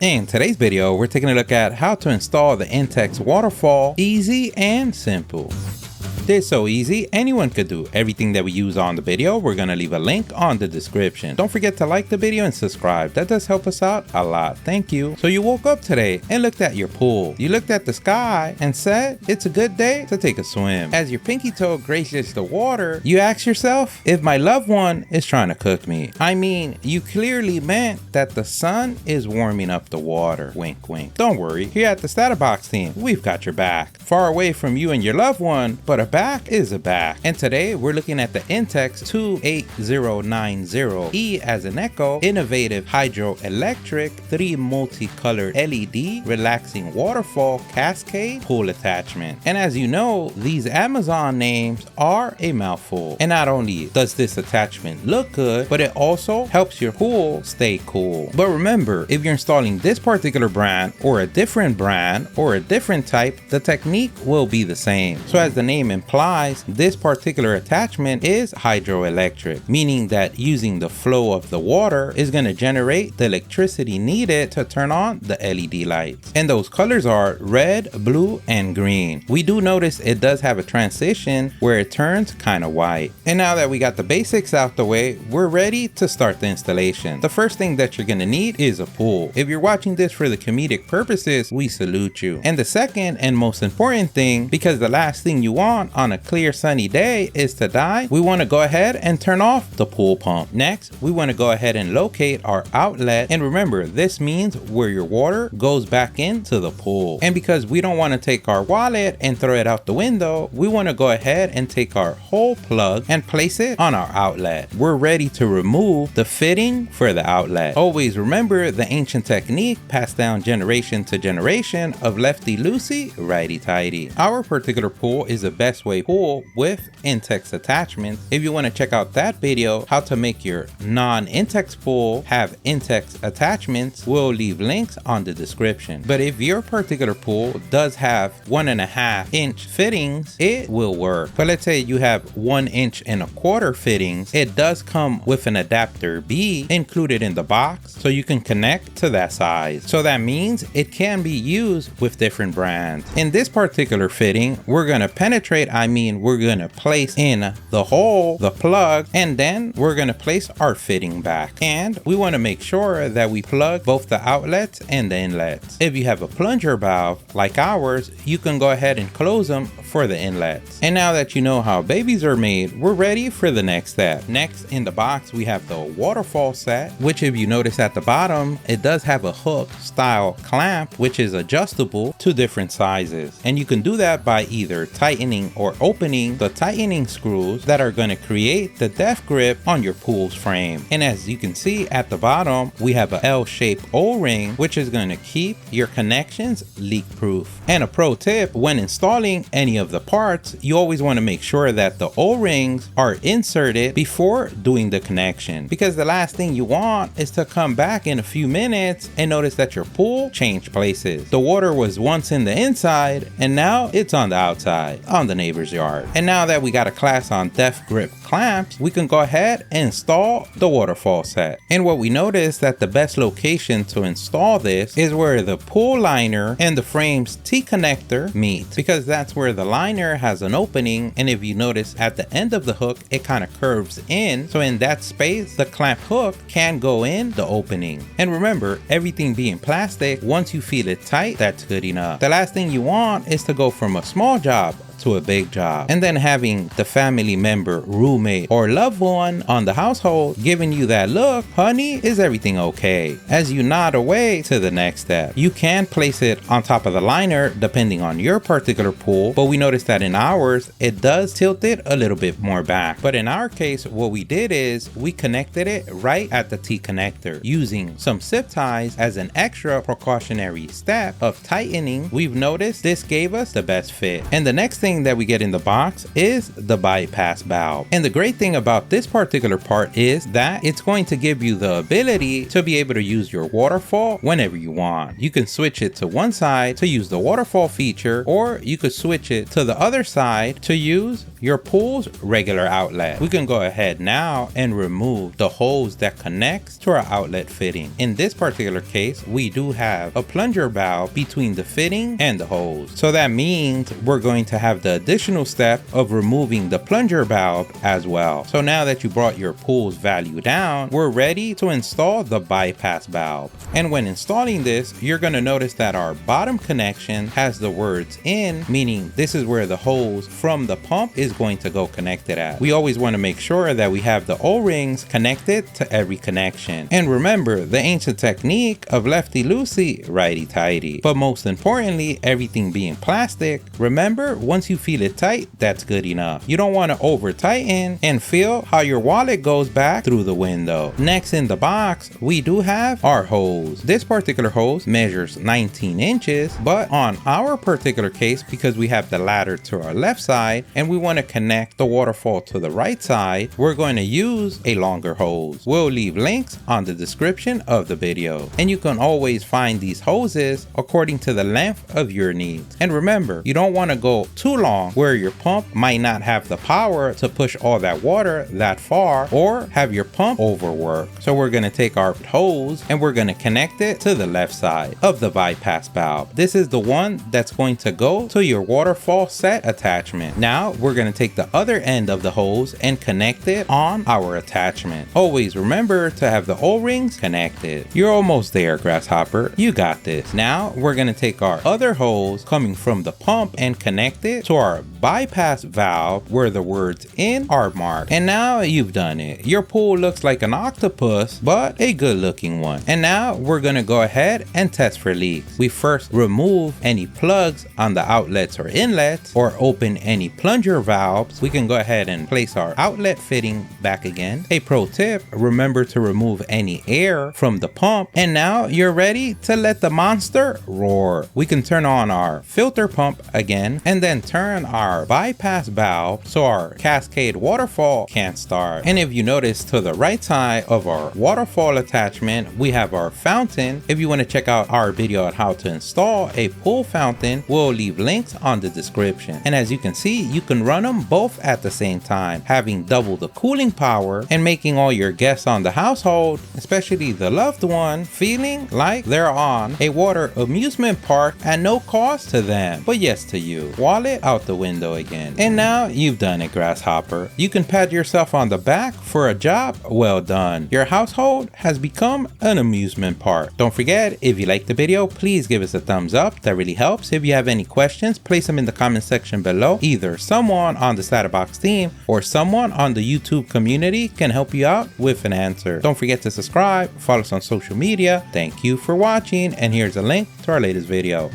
In today's video, we're taking a look at how to install the Intex Waterfall easy and simple. It's so easy, anyone could do everything that we use on the video. We're gonna leave a link on the description. Don't forget to like the video and subscribe. That does help us out a lot. Thank you. So you woke up today and looked at your pool. You looked at the sky and said, it's a good day to take a swim. As your pinky toe grazes the water, you ask yourself, if my loved one is trying to cook me. I mean, you clearly meant that the sun is warming up the water. Wink, wink. Don't worry, here at the StatUpBox team, we've got your back. Far away from you and your loved one, but a back is a back. And today we're looking at the Intex 28090E as in echo, innovative hydroelectric 3 multicolored LED relaxing waterfall cascade pool attachment. And as you know, these Amazon names are a mouthful. And not only does this attachment look good, but it also helps your pool stay cool. But remember, if you're installing this particular brand or a different brand or a different type, the technique will be the same. So as the name implies, this particular attachment is hydroelectric, meaning that using the flow of the water is going to generate the electricity needed to turn on the LED lights. And those colors are red, blue, and green. We do notice it does have a transition where it turns kind of white. And now that we got the basics out the way, we're ready to start the installation. The first thing that you're going to need is a pool. If you're watching this for the comedic purposes, we salute you. And the second and most important thing, because the last thing you want on a clear sunny day is to die, we want to go ahead and turn off the pool pump. Next, we want to go ahead and locate our outlet. And remember, this means where your water goes back into the pool. And because we don't want to take our wallet and throw it out the window, we want to go ahead and take our hole plug and place it on our outlet. We're ready to remove the fitting for the outlet. Always remember the ancient technique passed down generation to generation of lefty loosey, righty tighty. Our particular pool is a Bestway pool with Intex attachments. If you want to check out that video, how to make your non-Intex pool have Intex attachments, we'll leave links on the description. But if your particular pool does have 1.5 inch fittings, it will work. But let's say you have 1.25 inch fittings, it does come with an adapter B included in the box, so you can connect to that size. So that means it can be used with different brands. In this particular fitting, we're going to penetrate, we're going to place in the hole, the plug, and then we're going to place our fitting back. And we want to make sure that we plug both the outlets and the inlets. If you have a plunger valve like ours, you can go ahead and close them for the inlets. And now that you know how babies are made, we're ready for the next step. Next in the box, we have the Waterfall Set, which if you notice at the bottom, it does have a hook style clamp, which is adjustable to different sizes. And you can do that by either tightening or opening the tightening screws that are going to create the depth grip on your pool's frame. And as you can see at the bottom, we have a L-shaped O-ring, which is going to keep your connections leak proof. And a pro tip, when installing any of the parts, you always want to make sure that the O-rings are inserted before doing the connection, because the last thing you want is to come back in a few minutes and notice that your pool changed places. The water was once in the inside and now it's on the outside on the neighbor's yard. And now that we got a class on depth grip clamps, we can go ahead and install the Waterfall Set. And what we noticed that the best location to install this is where the pool liner and the frame's T-connector meet, because that's where the liner has an opening, and if you notice at the end of the hook, it kind of curves in, so in that space the clamp hook can go in the opening. And remember, everything being plastic, once you feel it tight, that's good enough. The last thing you want is to go from a small job to a big job, and then having the family member, roommate, or loved one on the household giving you that look, honey, is everything okay? As you nod away to the next step, you can place it on top of the liner depending on your particular pool, but we noticed that in ours it does tilt it a little bit more back. But in our case, what we did is we connected it right at the T connector using some zip ties as an extra precautionary step of tightening. We've noticed this gave us the best fit. And the next thing that we get in the box is the bypass valve. And the great thing about this particular part is that it's going to give you the ability to be able to use your waterfall whenever you want. You can switch it to one side to use the waterfall feature, or you could switch it to the other side to use your pool's regular outlet. We can go ahead now and remove the hose that connects to our outlet fitting. In this particular case, we do have a plunger valve between the fitting and the hose. So that means we're going to have the additional step of removing the plunger valve as well. So now that you brought your pool's value down, we're ready to install the bypass valve. And when installing this, you're going to notice that our bottom connection has the words in, meaning this is where the hose from the pump is going to go connected at. We always want to make sure that we have the O-rings connected to every connection. And remember the ancient technique of lefty-loosey, righty-tighty. But most importantly, everything being plastic, remember, once you feel it tight, that's good enough. You don't want to over tighten and feel how your wallet goes back through the window. Next in the box, we do have our hose. This particular hose measures 19 inches, but on our particular case, because we have the ladder to our left side and we want to connect the waterfall to the right side, we're going to use a longer hose. We'll leave links on the description of the video, and you can always find these hoses according to the length of your needs. And remember, you don't want to go too long where your pump might not have the power to push all that water that far, or have your pump overwork. So we're going to take our hose and we're going to connect it to the left side of the bypass valve. This is the one that's going to go to your waterfall set attachment. Now we're going to take the other end of the hose and connect it on our attachment. Always remember to have the O-rings connected. You're almost there, Grasshopper. You got this. Now we're going to take our other hose coming from the pump and connect it to our bypass valve where the words in are marked. And now you've done it. Your pool looks like an octopus, but a good looking one. And now we're going to go ahead and test for leaks. We first remove any plugs on the outlets or inlets, or open any plunger valves. We can go ahead and place our outlet fitting back again. A pro tip, remember to remove any air from the pump. And now you're ready to let the monster roar. We can turn on our filter pump again and then turn our bypass valve so our cascade waterfall can't start. And if you notice to the right side of our waterfall attachment, we have our fountain. If you want to check out our video on how to install a pool fountain, we'll leave links on the description. And as you can see, you can run them both at the same time, having double the cooling power and making all your guests on the household, especially the loved one, feeling like they're on a water amusement park at no cost to them, but yes to you. Wallet out the window again. And now you've done it, Grasshopper. You can pat yourself on the back for a job well done. Your household has become an amusement park. Don't forget, if you liked the video, please give us a thumbs up. That really helps. If you have any questions, place them in the comment section below. Either someone on the StatUpBox team or someone on the YouTube community can help you out with an answer. Don't forget to subscribe, follow us on social media. Thank you for watching, and here's a link to our latest video.